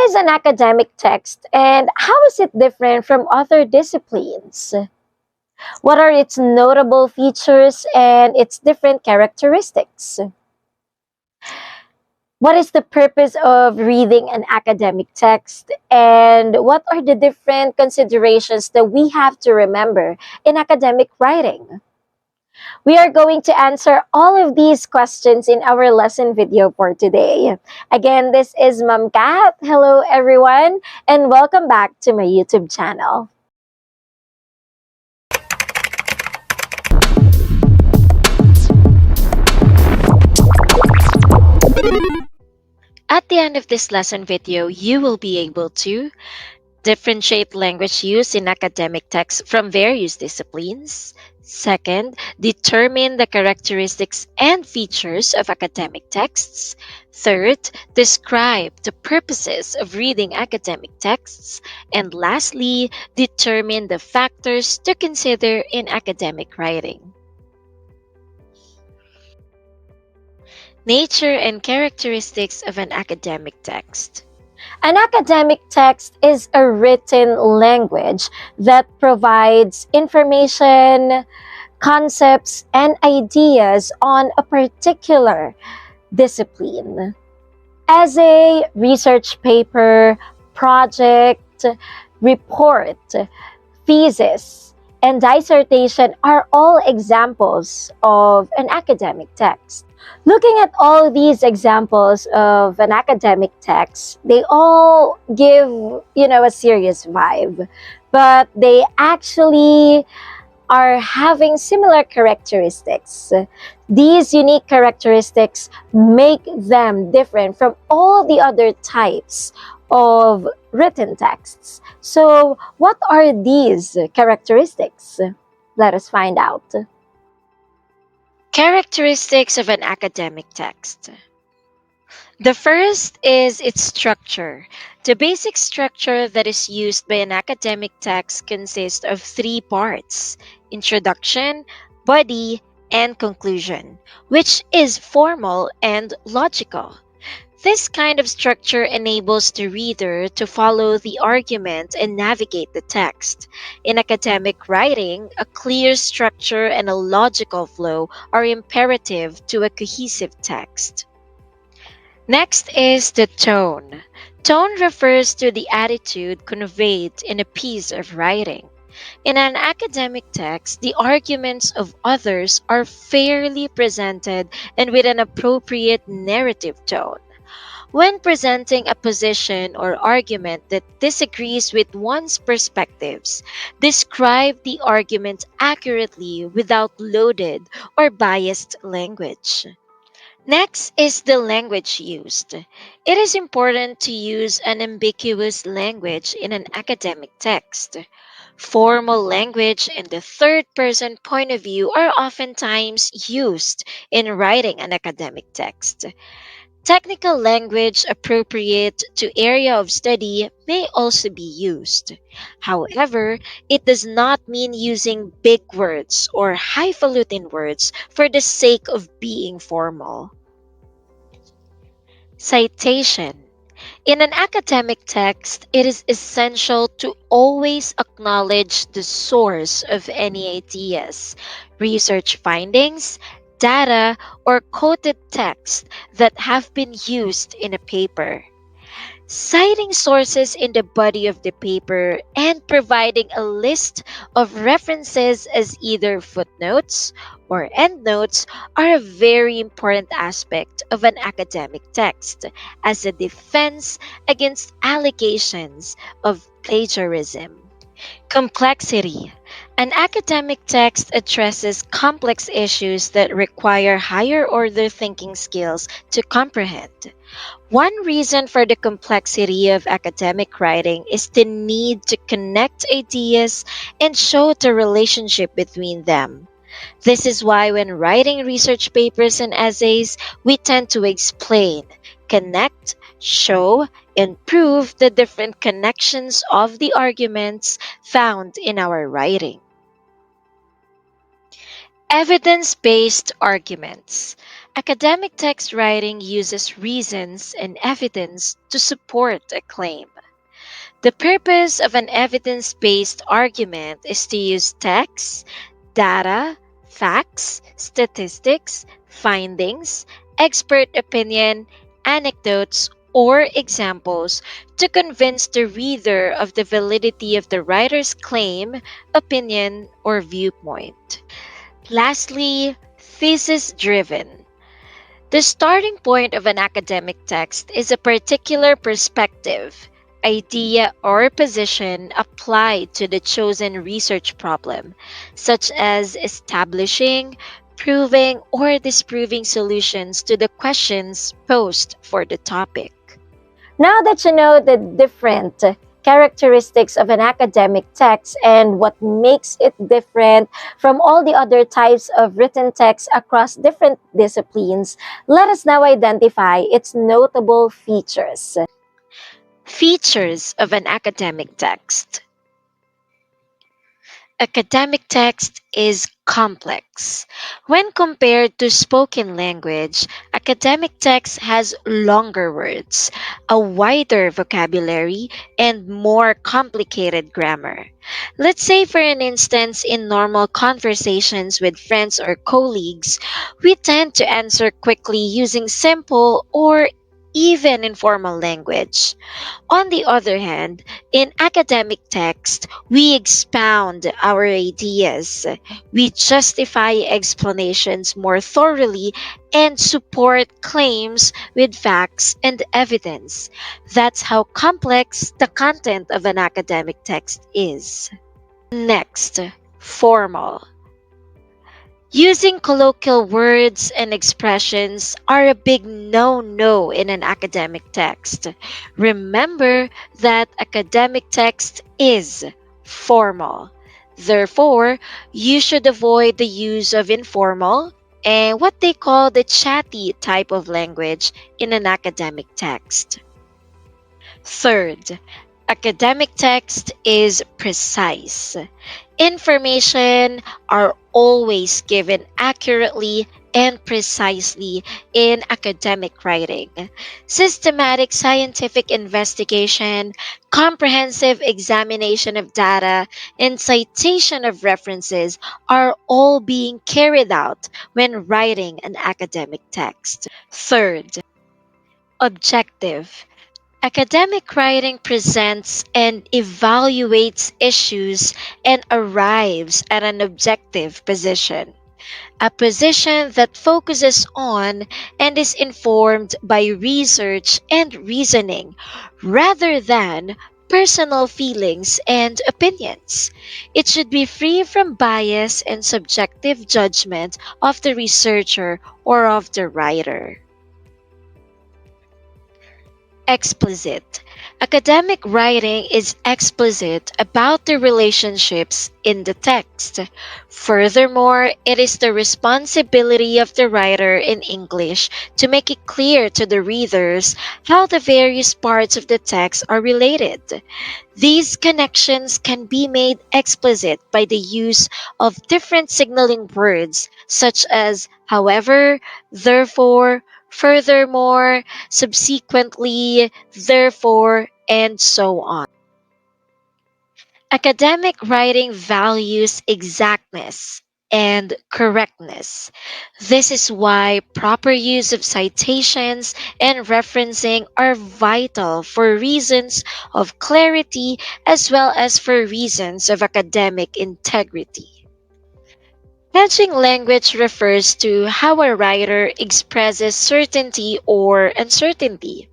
is an academic text and how is it different from other disciplines? What are its notable features and its different characteristics? What is the purpose of reading an academic text? And what are the different considerations that we have to remember in academic writing? We are going to answer all of these questions in our lesson video for today. Again, this is Ma'am Kat. Hello, everyone, and welcome back to my YouTube channel. At the end of this lesson video, you will be able to differentiate language use in academic texts from various disciplines. Second, determine the characteristics and features of academic texts. Third, describe the purposes of reading academic texts. And lastly, determine the factors to consider in academic writing. Nature and characteristics of an academic text. An academic text is a written language that provides information, concepts, and ideas on a particular discipline. Essay, research paper, project, report, thesis, and dissertation are all examples of an academic text. Looking at all these examples of an academic text, they all give, a serious vibe, but they actually are having similar characteristics. These unique characteristics make them different from all the other types of written texts. So, what are these characteristics? Let us find out. Characteristics of an academic text. The first is its structure. The basic structure that is used by an academic text consists of three parts: introduction, body, and conclusion, which is formal and logical. This kind of structure enables the reader to follow the argument and navigate the text. In academic writing, a clear structure and a logical flow are imperative to a cohesive text. Next is the tone. Tone refers to the attitude conveyed in a piece of writing. In an academic text, the arguments of others are fairly presented and with an appropriate narrative tone. When presenting a position or argument that disagrees with one's perspectives, describe the argument accurately without loaded or biased language. Next is the language used. It is important to use an ambiguous language in an academic text. Formal language and the third person point of view are oftentimes used in writing an academic text. Technical language appropriate to area of study may also be used. However, it does not mean using big words or highfalutin words for the sake of being formal. Citation. In an academic text, it is essential to always acknowledge the source of any ideas, research findings, data, or quoted text that have been used in a paper. Citing sources in the body of the paper and providing a list of references as either footnotes or endnotes are a very important aspect of an academic text as a defense against allegations of plagiarism. Complexity. An academic text addresses complex issues that require higher order thinking skills to comprehend. One reason for the complexity of academic writing is the need to connect ideas and show the relationship between them. This is why, when writing research papers and essays, we tend to explain, connect, show, and prove the different connections of the arguments found in our writing. Evidence based arguments. Academic text writing uses reasons and evidence to support a claim. The purpose of an evidence based argument is to use text, data, facts, statistics, findings, expert opinion, anecdotes, or examples to convince the reader of the validity of the writer's claim, opinion, or viewpoint. Lastly, thesis driven. The starting point of an academic text is a particular perspective, idea, or position applied to the chosen research problem, such as establishing, proving, or disproving solutions to the questions posed for the topic. Now that you know the different characteristics of an academic text and what makes it different from all the other types of written text across different disciplines, let us now identify its notable features. Features of an academic text. Academic text is complex. When compared to spoken language, academic text has longer words, a wider vocabulary, and more complicated grammar. Let's say, for an instance, in normal conversations with friends or colleagues, we tend to answer quickly using simple or even informal language. On the other hand, in academic text, we expound our ideas, we justify explanations more thoroughly, and support claims with facts and evidence. That's how complex the content of an academic text is. Next, formal. Using colloquial words and expressions are a big no in an academic text. Remember that academic text is formal. Therefore, you should avoid the use of informal and what they call the chatty type of language in an academic text. Third, academic text is precise. Information are always given accurately and precisely in academic writing. Systematic scientific investigation, comprehensive examination of data, and citation of references are all being carried out when writing an academic text. Third, objective. Academic writing presents and evaluates issues and arrives at an objective position, a position that focuses on and is informed by research and reasoning rather than personal feelings and opinions. It should be free from bias and subjective judgment of the researcher or of the writer. Explicit. Academic writing is explicit about the relationships in the text. Furthermore, it is the responsibility of the writer in English to make it clear to the readers how the various parts of the text are related. These connections can be made explicit by the use of different signaling words such as however, therefore, furthermore, subsequently, therefore, and so on. Academic writing values exactness and correctness. This is why proper use of citations and referencing are vital for reasons of clarity as well as for reasons of academic integrity. Hedging language refers to how a writer expresses certainty or uncertainty.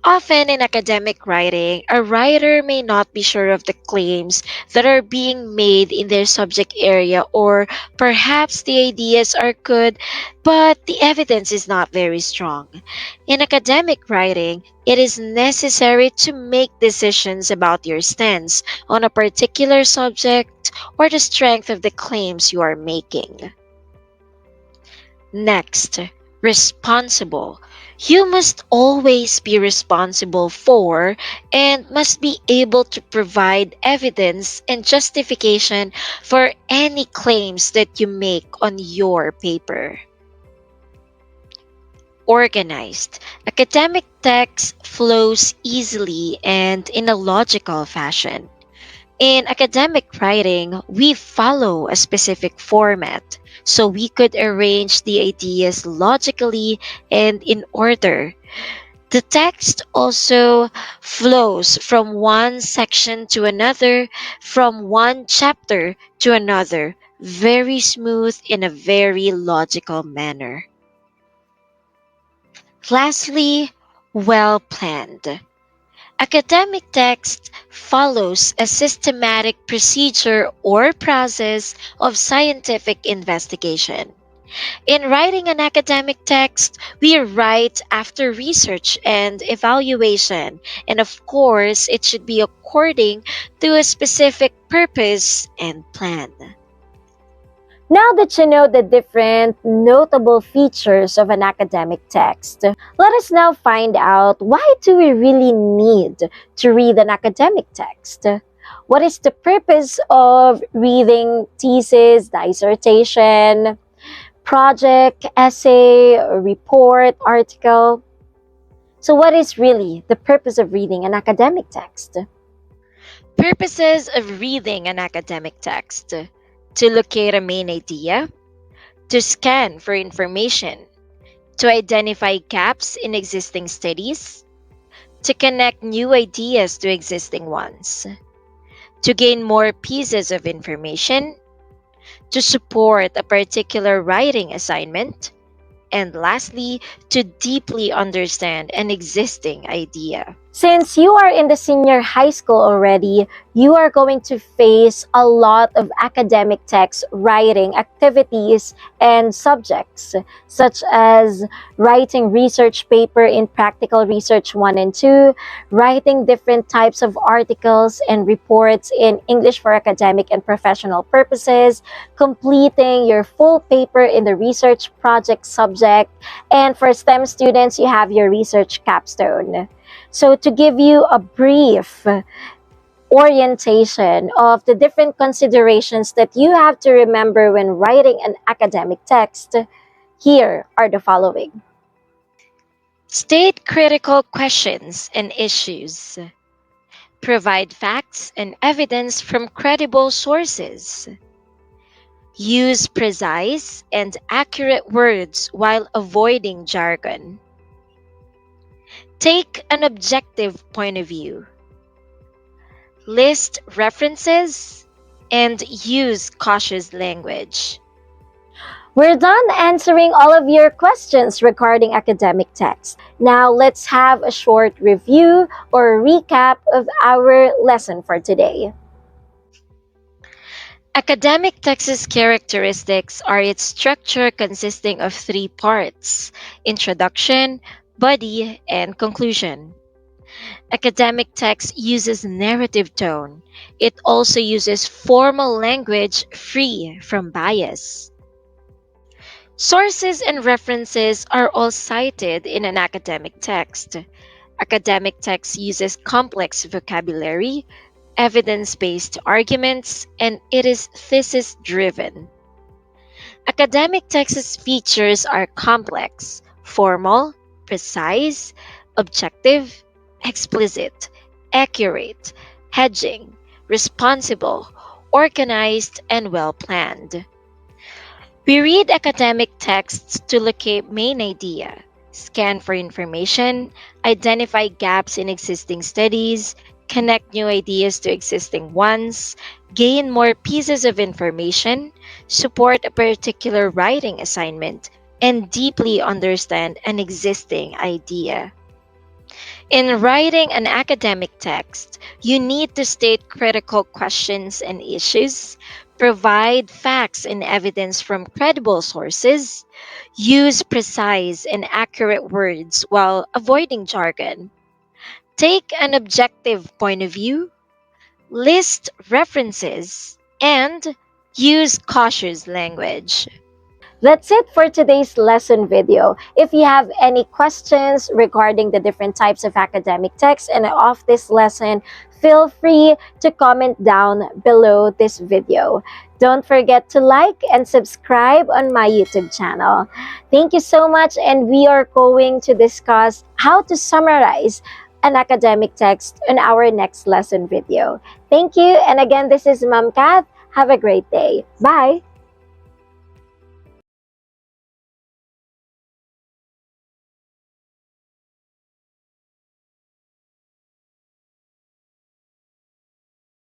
Often in academic writing, a writer may not be sure of the claims that are being made in their subject area, or perhaps the ideas are good, but the evidence is not very strong. In academic writing, it is necessary to make decisions about your stance on a particular subject or the strength of the claims you are making. Next, responsible. You must always be responsible for and must be able to provide evidence and justification for any claims that you make on your paper. Organized. Academic text flows easily and in a logical fashion. In academic writing, we follow a specific format, so we could arrange the ideas logically and in order. The text also flows from one section to another, from one chapter to another, very smooth in a very logical manner. Lastly, well planned. Academic text follows a systematic procedure or process of scientific investigation. In writing an academic text, we write after research and evaluation, and of course, it should be according to a specific purpose and plan. Now that you know the different notable features of an academic text, let us now find out, why do we really need to read an academic text? What is the purpose of reading thesis, dissertation, project, essay, report, article? So, what is really the purpose of reading an academic text? Purposes of reading an academic text: to locate a main idea, to scan for information, to identify gaps in existing studies, to connect new ideas to existing ones, to gain more pieces of information, to support a particular writing assignment, and lastly, to deeply understand an existing idea. Since you are in the senior high school already, you are going to face a lot of academic text writing activities and subjects, such as writing research paper in Practical Research 1 and 2, writing different types of articles and reports in English for academic and professional purposes, completing your full paper in the research project subject, and for STEM students, you have your research capstone. So, to give you a brief orientation of the different considerations that you have to remember when writing an academic text, here are the following. State critical questions and issues. Provide facts and evidence from credible sources. Use precise and accurate words while avoiding jargon. Take an objective point of view. List references and use cautious language. We're done answering all of your questions regarding academic text. Now, let's have a short review or a recap of our lesson for today. Academic text's characteristics are its structure consisting of three parts: introduction, body, and conclusion. Academic text uses narrative tone. It also uses formal language free from bias. Sources and references are all cited in an academic text. Academic text uses complex vocabulary, evidence based arguments, and it is thesis driven. Academic text's features are complex, formal, precise, objective, explicit, accurate, hedging, responsible, organized, and well planned. We read academic texts to locate main idea, scan for information, identify gaps in existing studies, connect new ideas to existing ones, gain more pieces of information, support a particular writing assignment, and deeply understand an existing idea. In writing an academic text, you need to state critical questions and issues, provide facts and evidence from credible sources, use precise and accurate words while avoiding jargon, take an objective point of view, list references, and use cautious language. That's it for today's lesson video. If you have any questions regarding the different types of academic texts and of this lesson, feel free to comment down below this video. Don't forget to like and subscribe on my YouTube channel. Thank you so much, and we are going to discuss how to summarize an academic text in our next lesson video. Thank you, and again, this is Ma'am Kat. Have a great day. Bye!